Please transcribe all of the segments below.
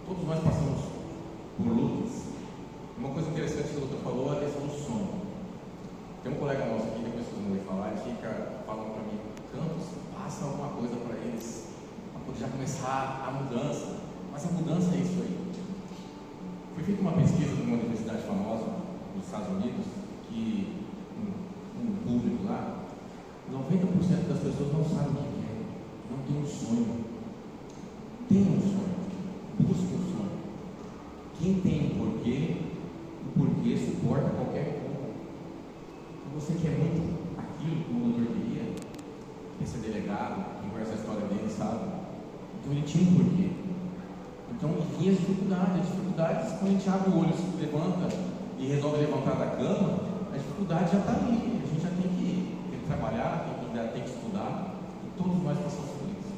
Todos nós passamos por lutas. Uma coisa interessante que o doutor falou é a questão do sono. Tem um colega nosso aqui que eu costumo ouvir falar, ele fica falando para mim, Campos, passa alguma coisa para eles, para poder já começar a mudança. Mas a mudança é isso aí. Foi feita uma pesquisa numa universidade famosa nos Estados Unidos, que um público lá, 90% das pessoas não sabem o que é, não tem um sonho. Tem um sonho, busca um sonho. Quem tem um porquê, o porquê suporta qualquer coisa. Você quer muito aquilo que o doutor queria, quer ser delegado, quem conhece a história dele sabe. Então ele tinha um porquê. Então vinha as dificuldades, quando a gente abre o olho, se levanta e resolve levantar da cama, a dificuldade já está ali, a gente já tem que trabalhar, tem que estudar, e todos nós passamos por isso.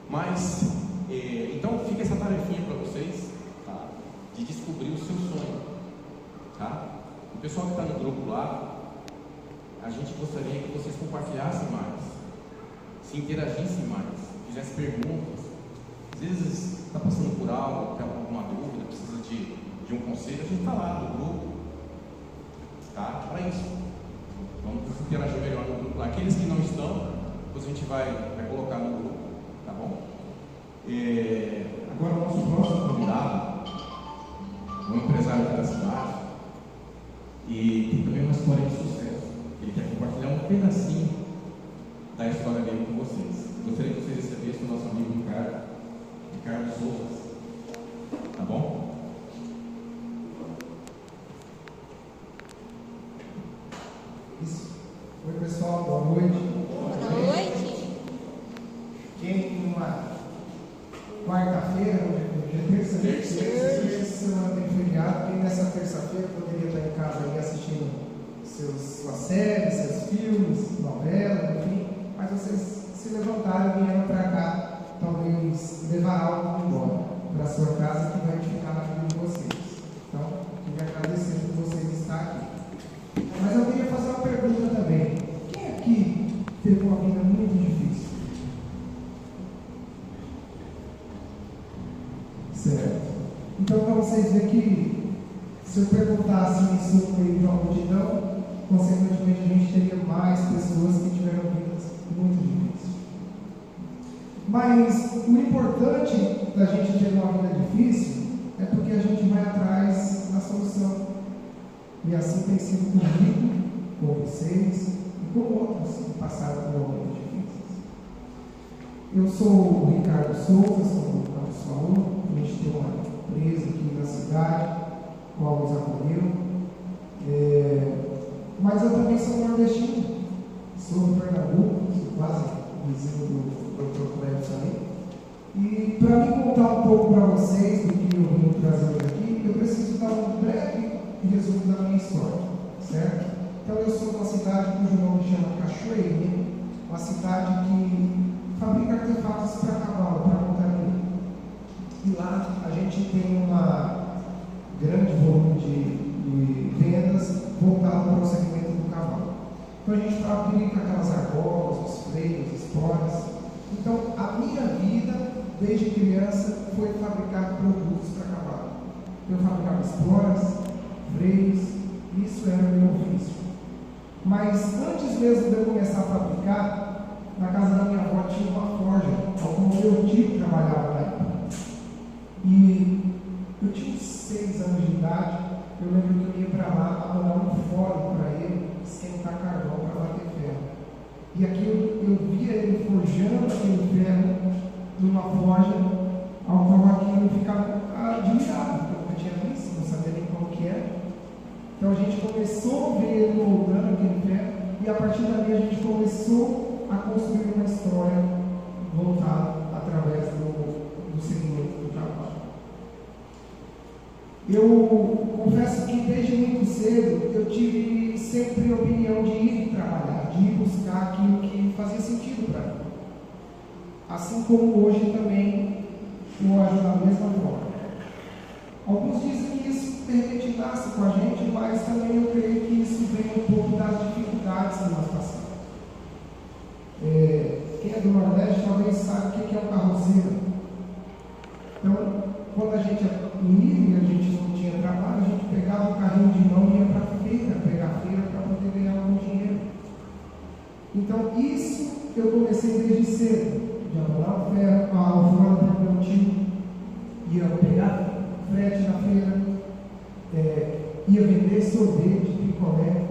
Mas, então fica essa tarefinha para vocês, tá? De descobrir o seu sonho, tá? O pessoal que está no grupo lá, a gente gostaria que vocês compartilhassem mais, se interagissem mais, fizessem perguntas. Às vezes está passando por algo, tem alguma dúvida, precisa de um conselho, a gente está lá no grupo, tá? Para isso. Vamos interagir melhor no grupo lá. Aqueles que não estão, depois a gente vai colocar no grupo, tá bom? Agora o nosso próximo convidado, um empresário da cidade, e tem também uma história de sucesso. Ele quer compartilhar um pedacinho da história dele com vocês. Gostaria que vocês recebessem o nosso amigo Ricardo Souza, tá bom? Isso. Oi pessoal, boa noite. Boa noite. Quem numa quarta-feira, hoje é terça-feira, semana tem feriado, quem nessa terça-feira poderia estar em casa aí assistindo suas séries, seus filmes, novelas, enfim, mas vocês se levantaram e vieram para cá, talvez levar algo embora para a sua casa que vai edificar na vida de vocês. Então, queria agradecer por vocês estar aqui. Mas eu queria fazer uma pergunta também. Quem aqui teve uma vida muito difícil? Certo. Então, para vocês verem que, se eu perguntasse isso no meio de uma multidão, consequentemente a gente teria mais pessoas que tiveram vidas muito difíceis. Mas o importante da gente ter uma vida difícil é porque a gente vai atrás da solução. E assim tem sido comigo, com vocês e com outros que passaram por momentos difíceis. Eu sou o Ricardo Souza, como o Carlos falou, a gente tem uma empresa aqui na cidade, qual nos acolheu. Mas eu também sou nordestino, sou de Pernambuco, sou quase vizinho do Dr. Cleves aí. E para me contar um pouco para vocês do que eu vim trazer aqui, eu preciso dar um breve resumo da minha história, certo? Então eu sou de uma cidade cujo nome chama Cachoeirinha, uma cidade que fabrica artefatos para cavalo, para montaria. E lá a gente tem uma grande volume de vendas voltado para o segmento do cavalo. Então a gente fabrica aquelas argolas, os freios, esporas. Então a minha vida, desde criança, foi fabricar produtos para cavalo. Eu fabricava esporas, freios, isso era o meu ofício. Mas antes mesmo de eu começar a fabricar, na casa da minha avó tinha uma forja, onde meu tio trabalhava na época. E eu tinha uns 6 anos de idade, eu lembro que eu ia para lá mandar um fórum para ele esquentar carvão para bater ferro. E aquilo eu via ele forjando aquele ferro numa forja, ao qual aquilo ficava admirado, porque eu nunca tinha visto, não sabia nem como que era. Então a gente começou a ver ele moldando aquele ferro, e a partir dali a gente começou a construir uma história voltada através do segmento do trabalho. Eu confesso que desde muito cedo eu tive sempre a opinião de ir trabalhar, de ir buscar aquilo que fazia sentido para mim. Assim como hoje também eu ajo da mesma forma. Alguns dizem que isso de repente nasce com a gente, mas também eu creio que isso vem um pouco das dificuldades que nós passamos. Quem é do Nordeste talvez saiba o que é um carroceiro. Então, quando a ir e a gente não tinha trabalho, a gente pegava o carrinho de mão e ia para a feira, pegar feira para poder ganhar algum dinheiro. Então, isso eu comecei desde cedo, de abandonar o ferro, ao fora para o meu tio, ia pegar frete na feira, ia vender sorvete, picolé,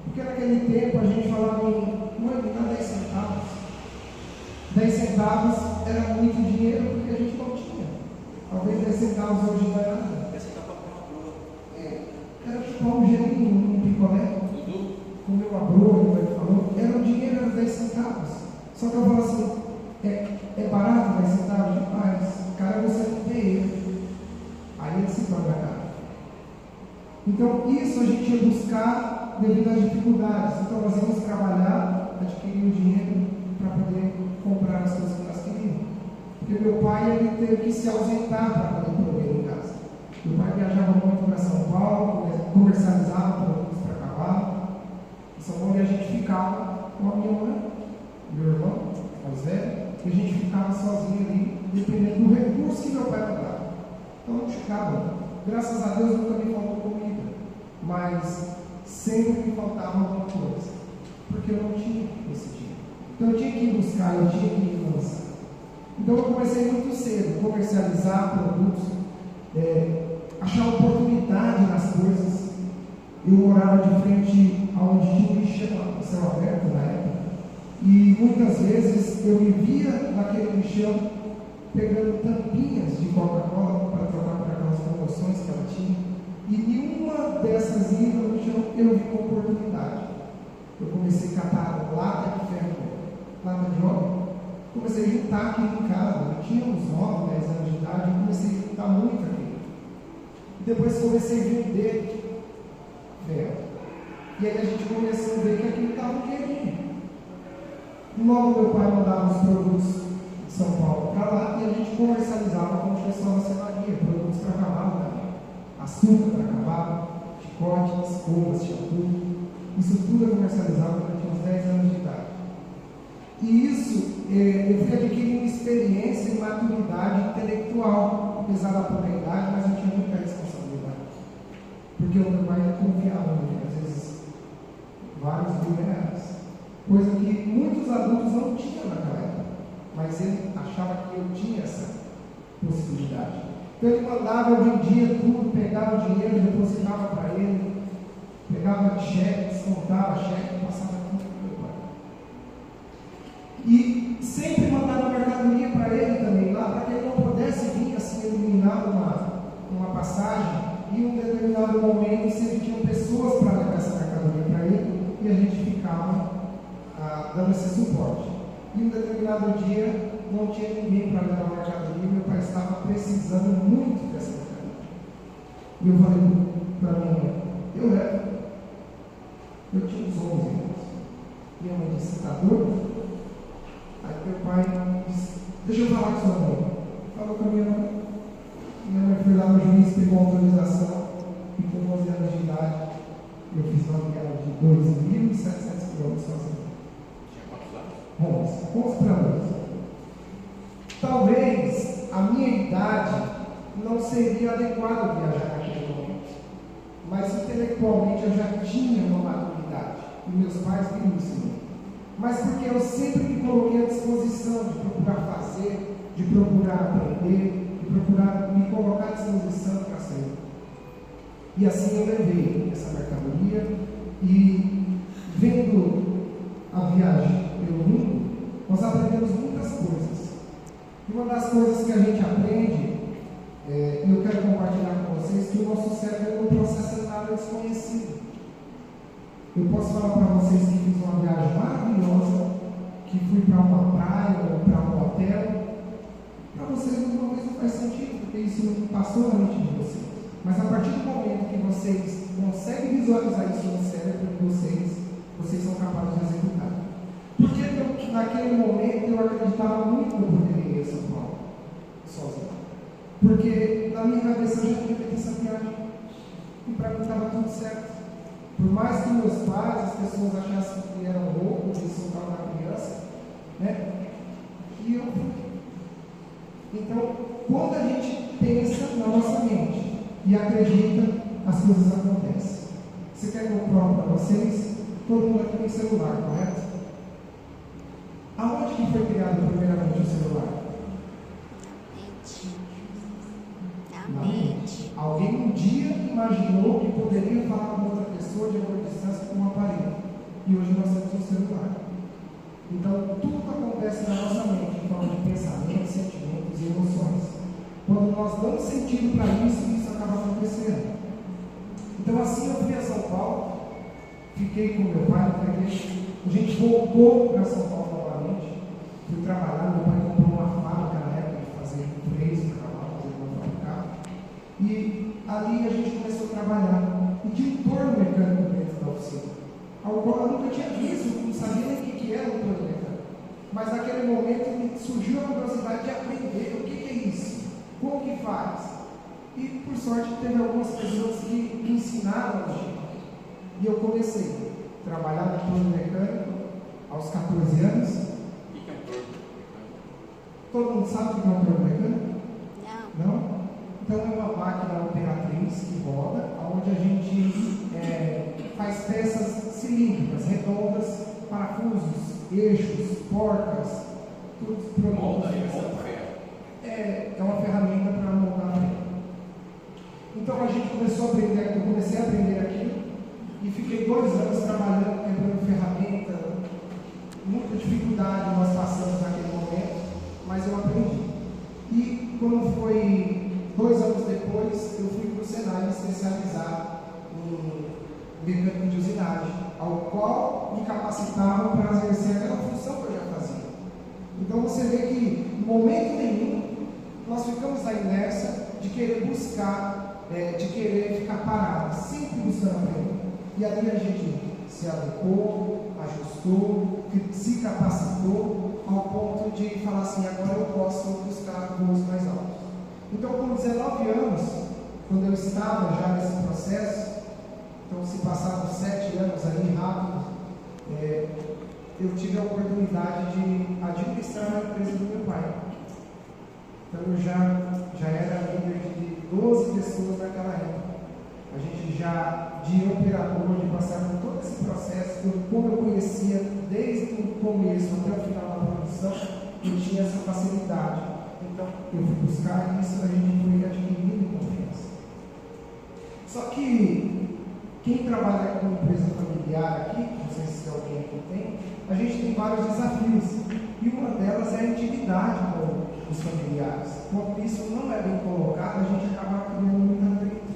porque naquele tempo a gente falava em, mãe, me dá 10 centavos. 10 centavos era muito dinheiro porque a gente não tinha. Talvez 10 centavos hoje não é nada. 10 centavos para comer uma broa. Era chupar um gelinho, um picolé, comer uma broa, como ele falou, era um dinheiro, era 10 centavos. Só que eu falo assim, é barato 10 centavos demais, cara, você não tem ele. Aí ele se torna caro. Então, isso a gente ia buscar devido às dificuldades. Então, nós íamos trabalhar, adquirir o dinheiro para poder comprar as coisas que nós queríamos. Porque meu pai ele teve que se ausentar para poder prover em casa. Meu pai viajava muito para São Paulo, comercializava produtos para cavalo. Em São Paulo, e a gente ficava com a minha mãe, meu irmão, mais velho, e a gente ficava sozinho ali, dependendo do recurso que meu pai me dava. Então, não ficava. Graças a Deus nunca me faltou comida, mas sempre me faltava alguma coisa, porque eu não tinha esse dinheiro. Então eu tinha que ir buscar, eu tinha que ir lançar. Então eu comecei muito cedo, comercializar produtos, achar oportunidade nas coisas. Eu morava de frente aonde tinha um lixão, a céu aberto na época, e muitas vezes eu me via naquele lixão pegando tampinhas de Coca-Cola para trocar por aquelas promoções que ela tinha, e nenhuma dessas idas no lixão eu vi uma oportunidade. Eu comecei a catar lata de ferro, lata de óleo, comecei a juntar aqui em casa. Eu tinha uns 9, 10 anos de idade, eu comecei a juntar muito aqui. E depois comecei a vender ferro. E aí a gente começou a ver que aquilo estava um dinheirinho. Logo meu pai mandava os produtos de São Paulo para lá e a gente comercializava com o pessoal da serraria, produtos para cavalo, açúcar para cavalo, chicote, escovas, shampoo. Isso tudo eu comercializava quando eu tinha uns 10 anos de idade. E isso, eu fui adquirindo experiência e maturidade intelectual, apesar da pouca idade, mas eu tinha muita responsabilidade. Porque o meu pai confiava em mim, às vezes, vários R$1.000, coisa que muitos adultos não tinham naquela época, mas ele achava que eu tinha essa possibilidade. Então ele mandava, eu vendia tudo, pegava o dinheiro, depositava para ele, pegava cheque, descontava cheque, passava tudo para o meu pai. E sempre mandava mercadoria para ele também lá, para que ele não pudesse vir assim eliminar uma passagem, e em um determinado momento sempre tinham pessoas para levar essa mercadoria para ele, e a gente ficava dando esse suporte. E um determinado dia não tinha ninguém para levar a mercadoria, e meu pai estava precisando muito dessa mercadoria. E eu falei para minha mãe, eu levo. Eu tinha uns 11 anos. Minha mãe disse, está doido? Aí meu pai disse, deixa eu falar com sua mãe. Falou com a minha mãe. Minha mãe foi lá no juiz, pegou a autorização, e com 11 anos de idade, eu fiz uma viagem de 2.700 km sozinho. Tinha quantos anos? 11 para 11. Talvez a minha idade não seria adequada viajar naquele momento, mas intelectualmente eu já tinha uma maturidade, e meus pais me ensinam. Mas porque eu sempre me coloquei à disposição de procurar fazer, de procurar aprender, de procurar me colocar à disposição para sair. E assim eu levei essa mercadoria, e vendo a viagem pelo mundo, nós aprendemos muitas coisas. E uma das coisas que a gente aprende, e eu quero compartilhar com vocês, que o nosso cérebro não processa nada desconhecido. Eu posso falar para vocês que fiz uma viagem maravilhosa, que fui para uma praia ou para um hotel. Para vocês alguma vez não faz sentido, porque isso não passou na mente de vocês. Mas a partir do momento que vocês conseguem visualizar isso no cérebro de vocês são capazes de executar. Porque naquele momento eu acreditava muito que eu poderia ir a São Paulo sozinho. Porque na minha cabeça eu já tinha feito essa viagem. E para mim estava tudo certo. Por mais que meus pais, as pessoas achassem que eram loucos e soltavam na criança, né? E eu fui. Então, quando a gente pensa na nossa mente, e acredita, as coisas acontecem. Você quer que eu prove para vocês? Todo mundo aqui tem celular, correto? Aonde que foi criado primeiramente o celular? Na mente. Alguém um dia imaginou que poderia falar com outra pessoa de alguma distância com um aparelho. E hoje nós temos um celular. Então, tudo acontece na nossa mente, em forma de pensamentos, sentimentos e emoções. Quando nós damos sentido para isso, isso acaba acontecendo. Então, assim eu fui a São Paulo, fiquei com meu pai na igreja, a gente voltou para São Paulo novamente, fui trabalhar, meu pai comprou uma fábrica na época de fazer freio de cavalo, fazer uma fábrica, e ali a gente começou a trabalhar, e tinha um torno mecânico dentro da oficina, ao qual eu nunca tinha visto, não sabia nem o que era um torno mecânico, mas naquele momento me surgiu a curiosidade de aprender o que é isso, como que faz. E por sorte teve algumas pessoas que me ensinaram a mexer. E eu comecei a trabalhar no torno mecânico aos 14 anos. O que é um torno mecânico? Todo mundo sabe o que é um torno mecânico? Não. Não? Então é uma máquina operatriz que roda, onde a gente faz peças cilíndricas, redondas, parafusos, eixos, portas, tudo produtos. Molda e molda ferro. É uma ferramenta para moldar ferro. Então a gente começou a aprender, eu comecei a aprender aquilo e fiquei 2 anos trabalhando, quebrando ferramenta, muita dificuldade nós passamos naquele momento, mas eu aprendi. E quando foi 2 anos depois, eu fui para o Senai me especializar em mecânico de usinagem, ao qual me capacitavam para exercer aquela função que eu já fazia. Então você vê que em momento nenhum nós ficamos na inércia de querer buscar, de querer ficar parado, sempre buscando aprender. E ali a gente se adequou, ajustou, se capacitou ao ponto de falar assim, agora eu posso buscar voos mais altos. Então com 19 anos, quando eu estava já nesse processo, então se passaram 7 anos ali rápido, eu tive a oportunidade de administrar a empresa do meu pai. Então eu já era líder de 12 pessoas naquela época. A gente já, de operador, de passar por todo esse processo, como eu conhecia desde o começo até o final da produção, eu tinha essa facilidade. Então eu fui buscar isso, a gente foi adquirindo confiança. Só que quem trabalha com empresa familiar aqui, não sei se alguém aqui tem, a gente tem vários desafios. E uma delas é a intimidade com os familiares. Quando isso não é bem colocado, a gente acaba criando muito atrito.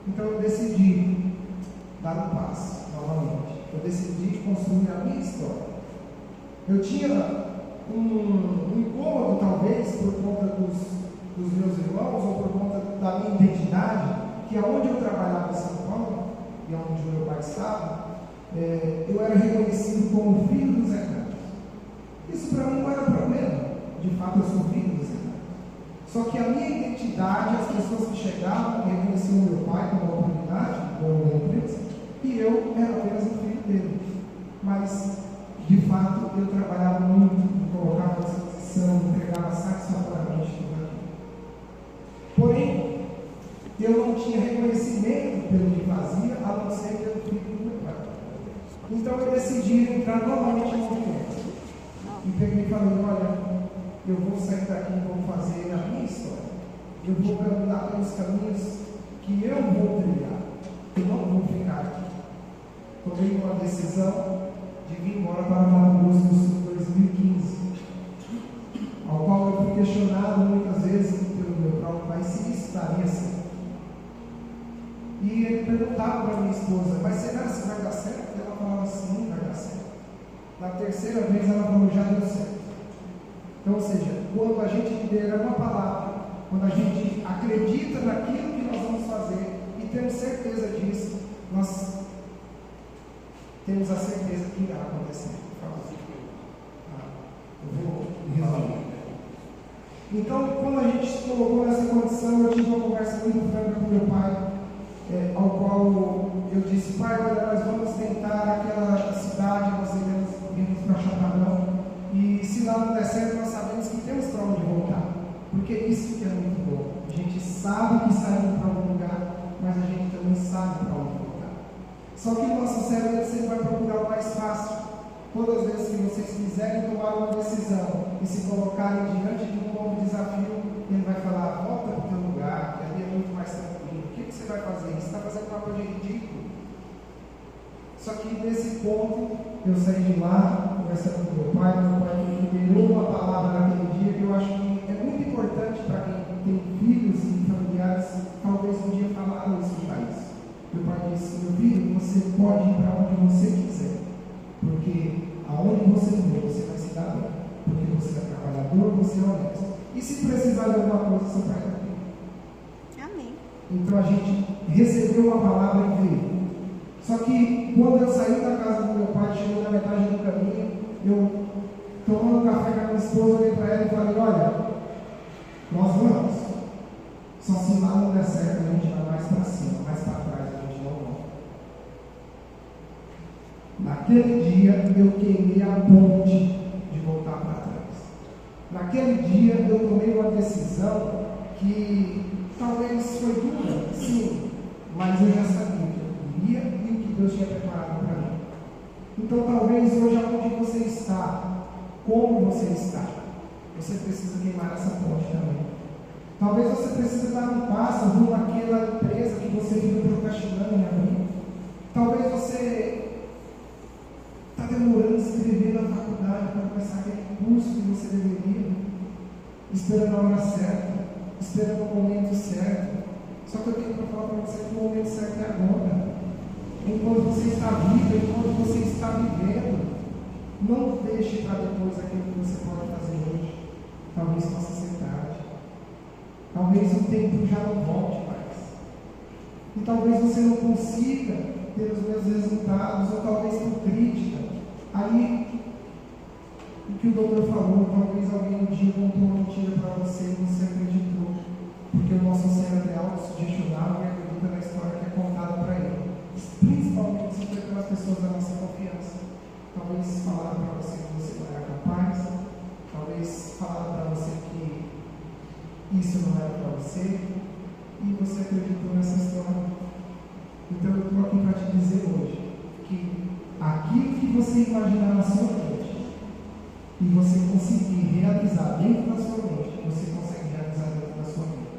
Então eu decidi dar um passo novamente. Eu decidi construir a minha história. Eu tinha um incômodo, talvez, por conta dos meus irmãos, ou por conta da minha identidade, que aonde eu trabalhava em São Paulo, e onde o meu pai estava, eu era reconhecido como filho do Zé Carlos. Isso para mim não era problema. De fato, eu sou filho do Zé Carlos. Só que a minha identidade, as pessoas que chegavam, reconheciam meu pai como autoridade, como da empresa, e eu era apenas um filho dele. Mas, de fato, eu trabalhava muito, me colocava à disposição, entregava satisfatoriamente tudo aquilo. Porém, eu não tinha reconhecimento pelo que fazia, a não ser pelo filho do meu pai. Então eu decidi entrar novamente em movimento. E peguei e falei, olha, eu vou sair daqui e vou fazer a minha história. Eu vou caminhar pelos caminhos que eu vou trilhar. Eu não vou ficar aqui. Tomei uma decisão de vir embora para Mato Grosso do Sul em 2015, ao qual eu fui questionado muitas vezes pelo meu próprio pai se isso daria certo. E ele perguntava para minha esposa, mas será que vai dar certo? E ela falava assim, vai dar certo. Na terceira vez ela falou, já deu certo. Então, ou seja, quando a gente lidera uma palavra, quando a gente acredita naquilo que nós vamos fazer e temos certeza disso, nós temos a certeza que irá acontecer. Eu vou resumir. Então, quando a gente se colocou nessa condição, eu tive uma conversa muito franca com meu pai, ao qual eu disse, pai, olha, nós vamos tentar aquela cidade, nós iremos para Chapadão, e se lá não der certo, nós sabemos que temos para onde voltar. Porque isso que é muito bom. A gente sabe que está indo para algum lugar, mas a gente também sabe para onde voltar. Só que o nosso cérebro sempre vai procurar o mais fácil. Todas as vezes que vocês quiserem tomar uma decisão e se colocarem diante de um novo desafio, ele vai falar: volta para o teu lugar, que ali é muito mais tranquilo. O que você vai fazer? Você está fazendo uma coisa ridícula. Só que nesse ponto, eu saí de lá, conversando com meu pai me liberou uma palavra naquele dia que eu acho que é muito importante para quem tem filhos e familiares, talvez um dia falaram isso para isso. Meu pai disse: meu filho, você pode ir para onde você quiser, porque aonde você for, você vai se dar bem, porque você é trabalhador, você é honesto. E se precisar de alguma coisa, seu pai vai ter. Amém. Então a gente recebeu uma palavra e veio. Só que quando eu saí da casa do meu pai, chegou na metade do caminho, eu tomando café com a minha esposa, olhei para ela e falei: olha, nós vamos. Só se lá não der certo, a gente vai mais para cima, mais para trás a gente não volta. Naquele dia eu queimei a ponte de voltar para trás. Naquele dia eu tomei uma decisão que talvez foi dura, sim, mas eu já sabia o que eu queria e o que Deus tinha preparado para mim. Então talvez hoje aonde você está, como você está, você precisa queimar essa ponte também. Talvez você precise dar um passo rumo àquela empresa que você fica procrastinando em abrir. Talvez você está demorando a escrever na faculdade para começar aquele curso que você deveria, esperando a hora certa, esperando o momento certo. Só que eu tenho para falar para você que o momento certo é agora. Enquanto você está vivo, enquanto você está vivendo, não deixe para depois aquilo que você pode fazer hoje. Talvez possa ser tarde. Talvez o tempo já não volte mais. E talvez você não consiga ter os mesmos resultados, ou talvez por crítica. Aí, o que o doutor falou, talvez alguém um dia contou uma mentira para você e você acreditou. Porque o nosso cérebro é autossugestionável e acredita na história que é contada para ele. Principalmente se foi pelas pessoas da nossa confiança. Talvez falaram para você que você não era capaz, talvez falaram para você que isso não era para você, e você acreditou nessa história. Então eu estou aqui para te dizer hoje que aquilo que você imaginar na sua mente e você conseguir realizar dentro da sua mente, você consegue realizar dentro da sua vida.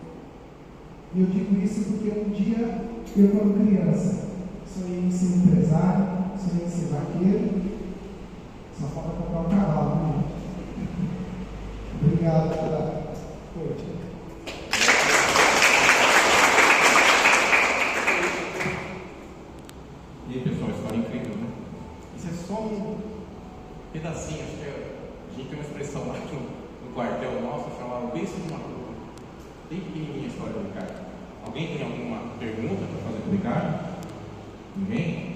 E eu digo isso porque um dia, eu quando criança, sonhei em ser empresário, sonhei em ser vaqueiro, só falta comprar um cavalo, né? Obrigado pela noite. E aí, pessoal, história incrível, né? Isso é só um pedacinho, acho que a gente tem uma expressão lá no quartel nosso, chamada o berço de uma curva. Bem pequenininha a história do Ricardo. Alguém tem alguma pergunta para fazer para o Ricardo? Ninguém?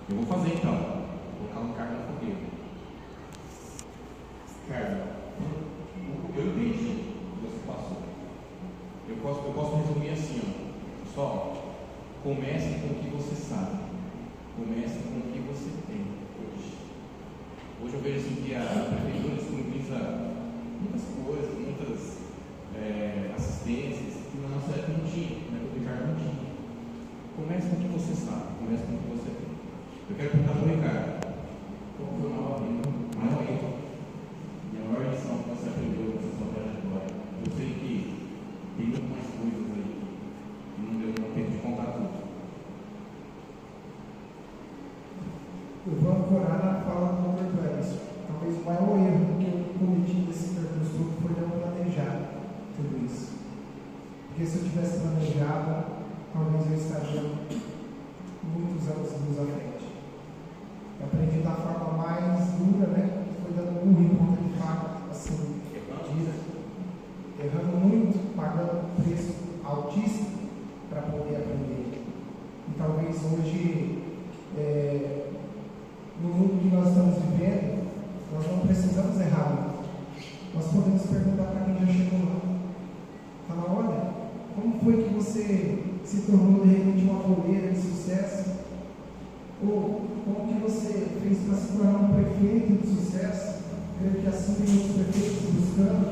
Eu vou fazer então. Vou colocar o Ricardo na fogueira. Ricardo, eu entendi o que você passou. Eu posso resumir assim, ó. Pessoal, comece com o que você sabe. Comece com o que você tem hoje. Hoje eu vejo assim que a prefeitura disponibiliza muitas coisas, muitas assistências que na nossa época não tinha, né? O Ricardo não tinha. Comece com o que você sabe, comece com o que você tem. Eu quero perguntar para o Ricardo, qual foi a maior lição que você aprendeu nessa sua trajetória? Eu sei que tem muito mais coisas aí, que não deu tempo de contar tudo. Eu vou ancorar na fala do Dr. Cleves. Talvez o maior erro que eu cometi nesse percurso todo foi não planejar tudo isso. Porque se eu tivesse planejado, talvez eu estaria muitos anos à frente. Eu aprendi da forma mais dura, né? Foi dando burro em ponta de faca, assim, errando muito, pagando um preço altíssimo para poder aprender. E talvez hoje, no mundo que nós estamos vivendo, nós não precisamos errar muito. Nós podemos perguntar para quem já chegou lá. Falar: olha, como foi que você se tornou de repente uma coleira de sucesso? Ou como que você fez para se tornar um prefeito de sucesso? Creio que assim tem outros prefeitos buscando.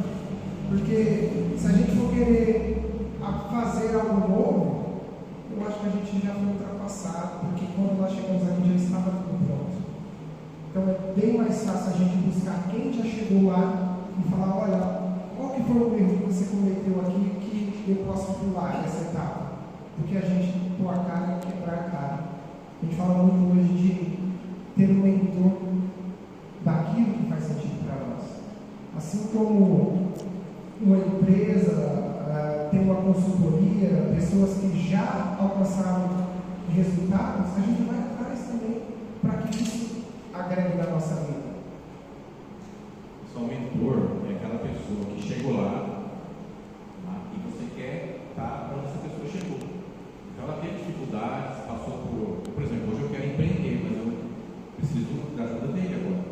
Porque se a gente for querer fazer algo novo, eu acho que a gente já foi ultrapassado, porque quando nós chegamos aqui já estava tudo pronto. Então é bem mais fácil a gente buscar quem já chegou lá e falar, olha, qual que foi o erro que você cometeu aqui que eu posso pular essa etapa? Porque a gente pôr a cara e quebrar a cara. A gente fala muito hoje de ter um mentor daquilo que faz sentido para nós. Assim como uma empresa tem uma consultoria, pessoas que já alcançaram resultados, a gente vai atrás também para que isso agregue na nossa vida. Só um mentor é aquela pessoa que chegou lá, e você quer estar onde essa pessoa chegou. Então ela teve dificuldades, passou por exemplo, hoje eu quero empreender, mas eu preciso da ajuda dele agora.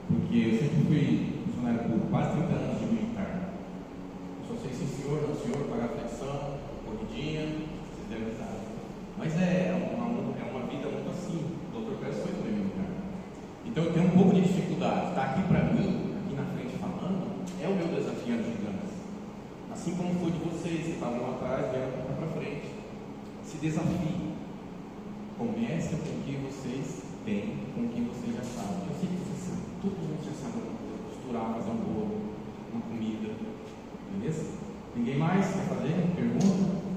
Porque eu sempre fui funcionário por quase 30 anos de militar. Eu só sei se senhor, não senhor, pagar flexão, corridinha, vocês devem saber. Mas é uma vida muito assim. O Dr. Pérez foi também militar. Então eu tenho um pouco de dificuldade. Está aqui para mim, aqui na frente falando, é o meu desafio de gigantes. Assim como foi de vocês que estavam lá atrás, vieram para frente. Se desafie. Comece com o que vocês têm, com o que vocês já sabem. Eu sei que vocês sabem, todo mundo já sabe costurar, fazer um bolo, uma comida. Beleza? Ninguém mais quer fazer? Pergunta?